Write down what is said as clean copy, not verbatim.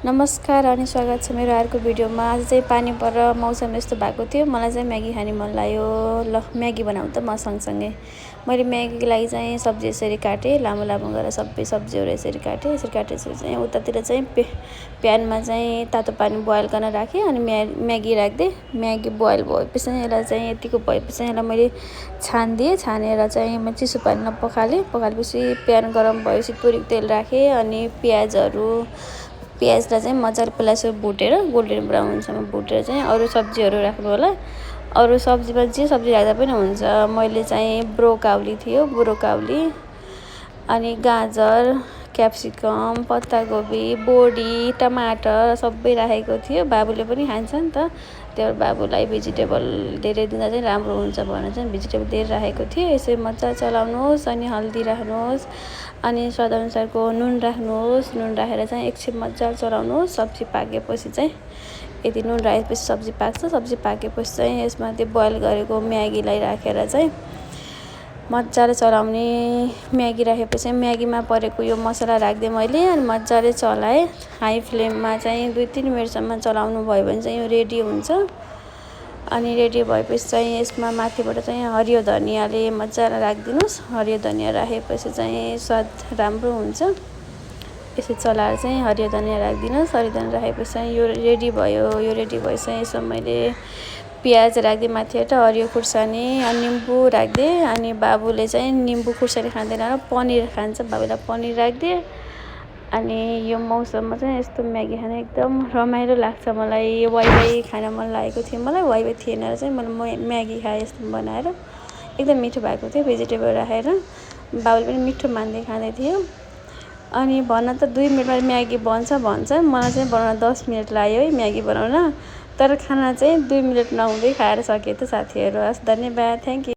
नमस्कार अनि स्वागत छ मेरो अर्को भिडियोमा। आज चाहिँ पानी परेर मौसम यस्तो भएको थियो, मलाई चाहिँ म्यागी खाने मन लाग्यो। ल म्यागी बनाउँ त म सँगसँगै। मैले म्यागीको लागि चाहिँ सब्जी यसरी काटेँ, लामो लामो गरेर सबै सब्जीहरू यसरी काटेपछि चाहिँ उतातिर चाहिँ प्यानमा चाहिँ तातो पानी बोइल गर्न राखेँ अनि म्यागी राखिदिएँ। म्यागी बोइल भएपछि चाहिँ यसलाई चाहिँ यतिको भएपछि चाहिँ यसलाई मैले छानिदिएँ। छानेर चाहिँ म चिसो पानीमा पखालेपछि प्यान गरम भएपछि पुरिको तेल राखेँ अनि प्याजलाई चाहिँ मजाले पहिला यसो भुटेर गोल्डन ब्राउनसम्म भुटेर चाहिँ अरू सब्जीहरू राख्नु होला। अरू सब्जीमा जे सब्जी राख्दा पनि हुन्छ। मैले चाहिँ ब्रोकाउली थियो, ब्रोकाउली अनि गाजर, क्याप्सिकम, पत्ताकोबी, बोडी, टमाटर सबै राखेको थियो। बाबुले पनि खान्छ नि त, त्यो बाबुलाई भेजिटेबल धेरै दिँदा चाहिँ राम्रो हुन्छ भनेर चाहिँ भेजिटेबल धेरै राखेको थिएँ। यसै मजाले चलाउनुहोस् अनि हल्दी राख्नुहोस् अनि स्वादअनुसारको नुन राख्नुहोस्। नुन राखेर चाहिँ एकछिन मजाले चलाउनुहोस्। सब्जी पाकेपछि चाहिँ यदि नुन राखेपछि सब्जी पाक्छ। सब्जी पाकेपछि चाहिँ यसमा त्यो बोइल गरेको म्यागीलाई राखेर चाहिँ मजाले चलाउने। म्यागी राखेपछि म्यागीमा परेको यो मसला राखिदिएँ मैले अनि मजाले चलाएँ। हाई फ्लेममा चाहिँ 2-3 मिनटसम्म चलाउनु भयो भने चाहिँ यो रेडी हुन्छ। अनि रेडी भएपछि चाहिँ यसमा माथिबाट चाहिँ हरियो धनियाँले मजाले राखिदिनुहोस्। हरियो धनियाँ राखेपछि चाहिँ स्वाद राम्रो हुन्छ। यसो चलाएर चाहिँ हरियो धनियाँ राखिदिनुहोस्। हरियो धनियाँ राखेपछि चाहिँ यो रेडी भयो। यो रेडी भएपछि चाहिँ यसो मैले प्याज राखिदिएँ माथिबाट, हरियो खुर्सानी अनि निम्बु राखिदिएँ। अनि बाबुले चाहिँ निम्बु खुर्सानी खाँदैन र पनिर खान्छ, बाबुलाई पनिर राखिदिएँ। अनि यो मौसममा चाहिँ यस्तो म्यागी खान एकदम रमाइलो लाग्छ मलाई। वाइवाई खान मन लागेको थियो मलाई, वाइवाई थिएन र चाहिँ मैले म्यागी खाएँ यस्तो बनाएर। एकदम मिठो भएको थियो भेजिटेबल राखेर। बाबुले पनि मिठो मान्दै खाँदै थियो। अनि भन त 2 मिनटमा म्यागी भन्छ मलाई चाहिँ बनाउन 10 मिनट लाग्यो है म्यागी बनाउन। तर खाना चाहिँ 2 मिनट नहुँदै खाएर सकेँ त साथीहरू। हस्, धन्यवाद, थ्याङ्क यू।